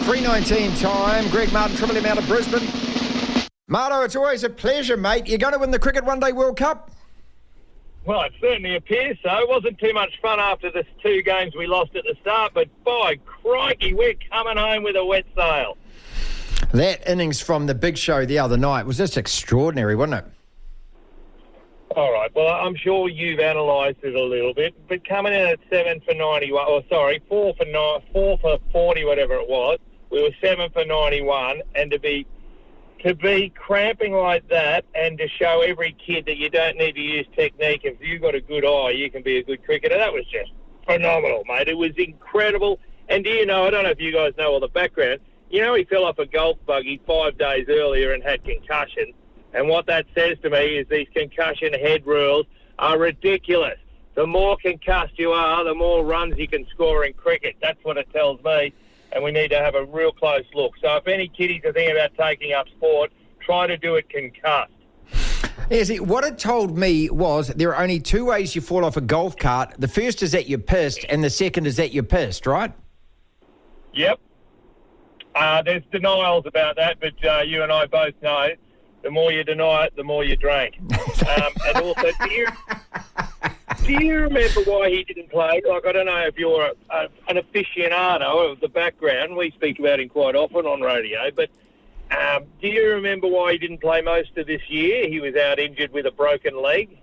3:19 time. Greg Martin, Triple M out of Brisbane. Marto, it's always a pleasure, mate. You're going to win the Cricket One Day World Cup? Well, it certainly appears so. It wasn't too much fun after the 2 games we lost at the start, but by crikey, we're coming home with a wet sail. That innings from the big show the other night was just extraordinary, wasn't it? All right, well, I'm sure you've analysed it a little bit, but coming in at 7 for 91, 4 for 40, whatever it was, we were 7 for 91, and to be cramping like that and to show every kid that you don't need to use technique. If you've got a good eye, you can be a good cricketer. That was just phenomenal, mate. It was incredible. And do you know, I don't know if you guys know all the background, you know he fell off a golf buggy 5 days earlier and had concussion. And what that says to me is these concussion head rules are ridiculous. The more concussed you are, the more runs you can score in cricket. That's what it tells me. And we need to have a real close look. So if any kiddies are thinking about taking up sport, try to do it concussed. Yeah, see, what it told me was there are only 2 ways you fall off a golf cart. The first is that you're pissed, and the second is that you're pissed, right? Yep. There's denials about that, but you and I both know the more you deny it, the more you drank. And also, do you remember why he didn't play? Like, I don't know if you're an aficionado of the background. We speak about him quite often on radio. But do you remember why he didn't play most of this year? He was out injured with a broken leg.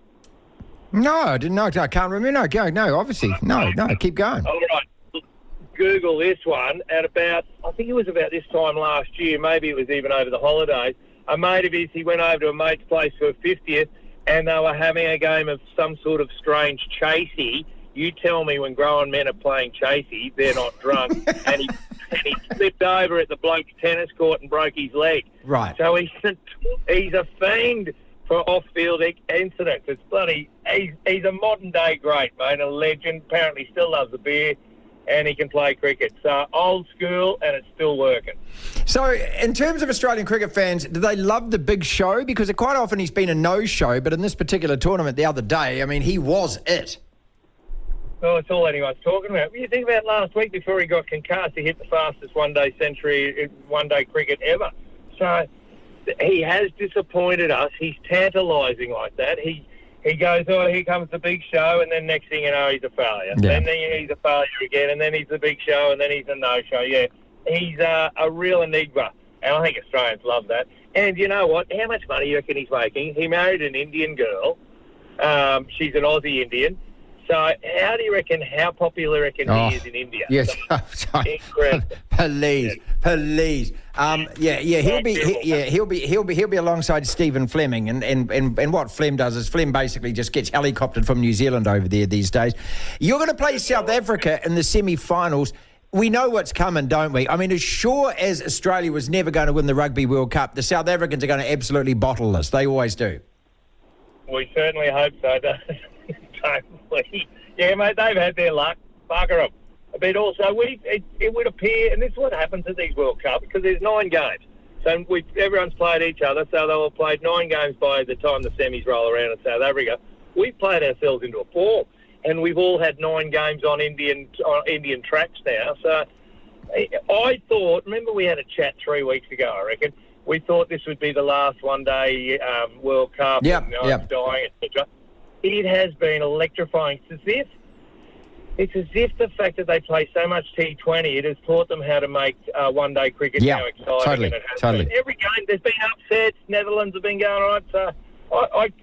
No, I didn't know. I can't remember. No, obviously. No, keep going. All right. Google this one. At about, I think it was about this time last year, maybe it was even over the holidays, a mate of his, he went over to a mate's place for a 50th, and they were having a game of some sort of strange chasey. You tell me when grown men are playing chasey, they're not drunk. and he slipped over at the bloke's tennis court and broke his leg. Right. So he's a fiend for off-field incidents. It's bloody... He's a modern-day great, mate, a legend. Apparently still loves a beer, and he can play cricket. So old school, and it's still working. So in terms of Australian cricket fans, do they love the big show? Because quite often he's been a no-show, but in this particular tournament the other day, I mean, he was it. Well, it's all anyone's talking about. You think about last week before he got concussed, he hit the fastest one-day century in one-day cricket ever. So he has disappointed us. He's tantalising like that. He goes, oh, here comes the big show, and then next thing you know, he's a failure. Yeah. And then he's a failure again, and then he's the big show, and then he's a no-show. Yeah, he's a real enigma, and I think Australians love that. And you know what? How much money do you reckon he's making? He married an Indian girl. She's an Aussie Indian. So how do you reckon, how popular he is in India? Yes. Incredible. Please. He'll be alongside Stephen Fleming, and what Flem does is Flem basically just gets helicoptered from New Zealand over there these days. You're going to play South Africa in the semi-finals. We know what's coming, don't we? I mean, as sure as Australia was never going to win the Rugby World Cup, the South Africans are going to absolutely bottle this. They always do. We certainly hope so, don't we? Yeah, mate, they've had their luck. Bugger them. But also, it would appear, and this is what happens at these World Cups, because there's 9 games. So everyone's played each other, so they'll have played 9 games by the time the semis roll around in South Africa. We've played ourselves into a form, and we've all had 9 games on Indian tracks now. So I thought, remember we had a chat 3 weeks ago, I reckon, we thought this would be the last one-day World Cup, and dying, etc. It has been electrifying. It's as if the fact that they play so much T20, it has taught them how to make one-day cricket now exciting. Totally. Every game, there's been upsets. Netherlands have been going all right. So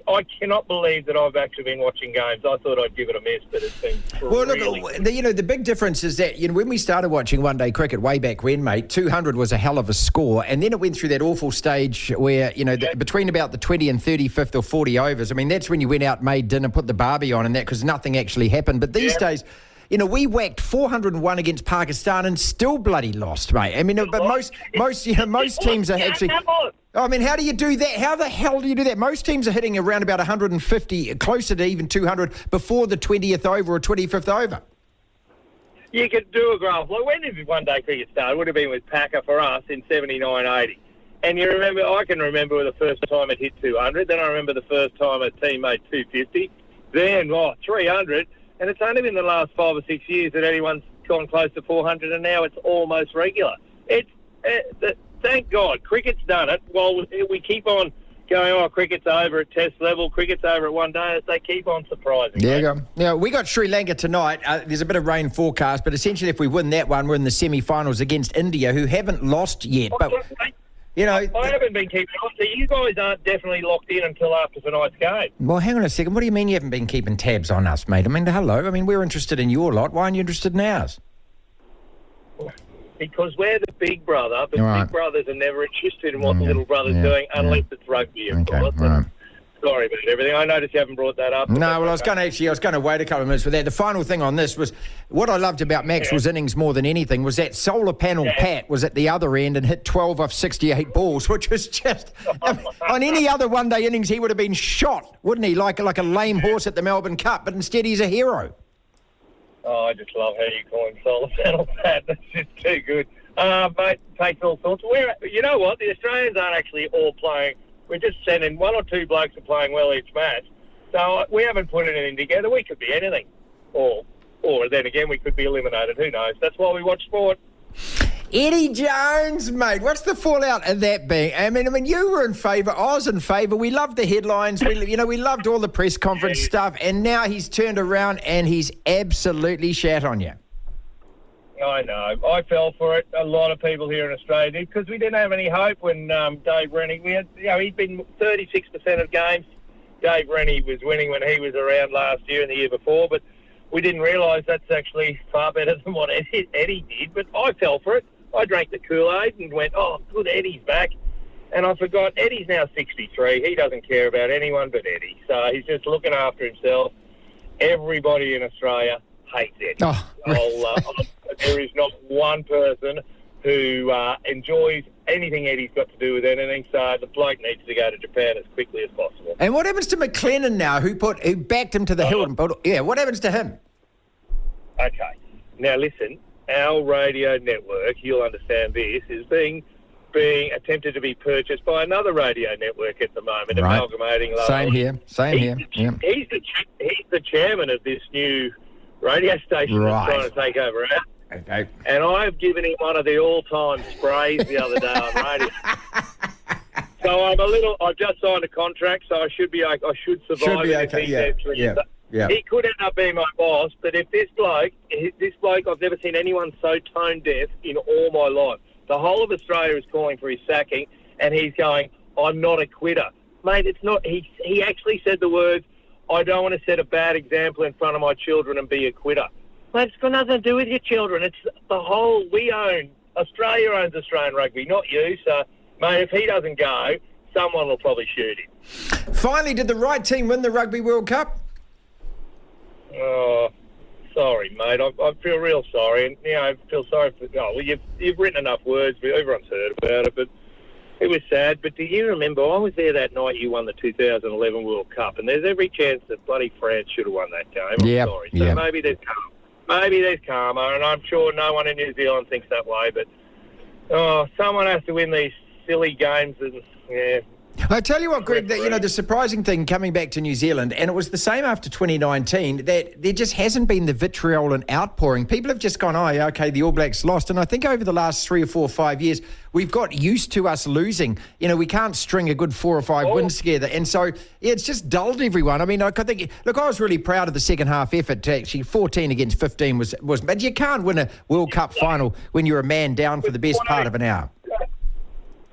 I cannot believe that I've actually been watching games. I thought I'd give it a miss, but it's been really... the big difference is that, when we started watching one-day cricket way back when, mate, 200 was a hell of a score, and then it went through that awful stage where, between about the 20 and 35th or 40 overs, I mean, that's when you went out, made dinner, put the barbie on and that, because nothing actually happened. But these days... we whacked 401 against Pakistan and still bloody lost, mate. I mean, but most teams are actually... I mean, how do you do that? How the hell do you do that? Most teams are hitting around about 150, closer to even 200, before the 20th over or 25th over. You could do a graph. Like, when did one-day cricket start? It would have been with Packer for us in 79-80. And I can remember the first time it hit 200. Then I remember the first time a team made 250. Then, 300. And it's only been the last 5 or 6 years that anyone's gone close to 400, and now it's almost regular. Thank God, cricket's done it. While we keep on going, cricket's over at test level, cricket's over at one day, they keep on surprising. There you go. Now, we got Sri Lanka tonight. There's a bit of rain forecast, but essentially if we win that one, we're in the semi-finals against India, who haven't lost yet. But, you know... I haven't been keeping on, so you guys aren't definitely locked in until after tonight's game. Well, hang on a second. What do you mean you haven't been keeping tabs on us, mate? I mean, hello. I mean, we're interested in your lot. Why aren't you interested in ours? Because we're the big brother, but Right. big brothers are never interested in what the little brother's doing, unless it's rugby, of Okay, course. right. Sorry about everything. I noticed you haven't brought that up. No, well, I was going to wait a couple of minutes for that. The final thing on this was what I loved about Maxwell's innings more than anything was that solar panel Pat was at the other end and hit 12 off 68 balls, which was just on any other one-day innings he would have been shot, wouldn't he? Like a lame horse at the Melbourne Cup, but instead he's a hero. Oh, I just love how you call him solar panel Pat. That's just too good. Mate, takes all sorts. You know what? The Australians aren't actually all playing. We're just sending one or two blokes are playing well each match. So we haven't put anything together. We could be anything. Or then again, we could be eliminated. Who knows? That's why we watch sport. Eddie Jones, mate. What's the fallout of that being? I mean, you were in favour. I was in favour. We loved the headlines. We loved all the press conference stuff. And now he's turned around and he's absolutely shat on you. I know. I fell for it. A lot of people here in Australia did because we didn't have any hope when Dave Rennie. He'd been 36% of games. Dave Rennie was winning when he was around last year and the year before, but we didn't realise that's actually far better than what Eddie did. But I fell for it. I drank the Kool-Aid and went, oh, good, Eddie's back. And I forgot Eddie's now 63. He doesn't care about anyone but Eddie. So he's just looking after himself. Everybody in Australia hates Eddie. There is not one person who enjoys anything Eddie's got to do with anything, so the bloke needs to go to Japan as quickly as possible. And what happens to McLennan now, who backed him to the hill? What happens to him? Okay. Now, listen, our radio network, you'll understand this, is being attempted to be purchased by another radio network at the moment, amalgamating. Same here. Yeah. He's the chairman of this new radio station that's trying to take over our. Okay. And I've given him one of the all-time sprays the other day on radio. So I've just signed a contract, so I should survive. Should be okay, yeah. He could end up being my boss, but if this bloke, I've never seen anyone so tone-deaf in all my life. The whole of Australia is calling for his sacking, and he's going, I'm not a quitter. Mate, it's not. He actually said the words, I don't want to set a bad example in front of my children and be a quitter. Mate, it's got nothing to do with your children. It's the whole, Australia owns Australian rugby, not you. So, mate, if he doesn't go, someone will probably shoot him. Finally, did the right team win the Rugby World Cup? Oh, sorry, mate. I feel real sorry. And, I feel sorry for... Oh, well, you've written enough words. Everyone's heard about it, but it was sad. But do you remember, I was there that night you won the 2011 World Cup, and there's every chance that bloody France should have won that game. I'm sorry. So maybe there's karma. Maybe there's karma, and I'm sure no one in New Zealand thinks that way, but someone has to win these silly games, and I tell you what, Greg, the surprising thing coming back to New Zealand, and it was the same after 2019, that there just hasn't been the vitriol and outpouring. People have just gone, the All Blacks lost. And I think over the last 3 or 4 or 5 years, we've got used to us losing. We can't string a good 4 or 5 wins together. And so, it's just dulled everyone. I mean, I was really proud of the second half effort to actually 14 against 15 was, but you can't win a World Cup final when you're a man down for the best part of an hour.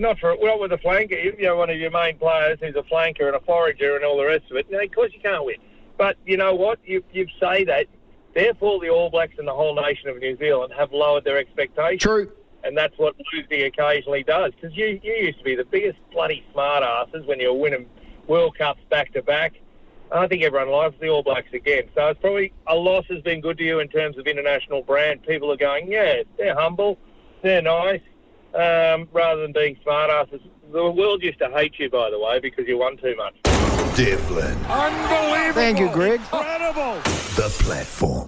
Not with a flanker, one of your main players who's a flanker and a forager and all the rest of it. Of course you can't win. But you know what? You say that. Therefore, the All Blacks and the whole nation of New Zealand have lowered their expectations. True. And that's what losing occasionally does. Because you used to be the biggest bloody smart asses when you were winning World Cups back-to-back. I think everyone likes the All Blacks again. So it's probably a loss has been good to you in terms of international brand. People are going, yeah, they're humble, they're nice. Rather than being smart asses. The world used to hate you, by the way, because you won too much. Devlin. Unbelievable. Thank you, Greg. Incredible. The Platform.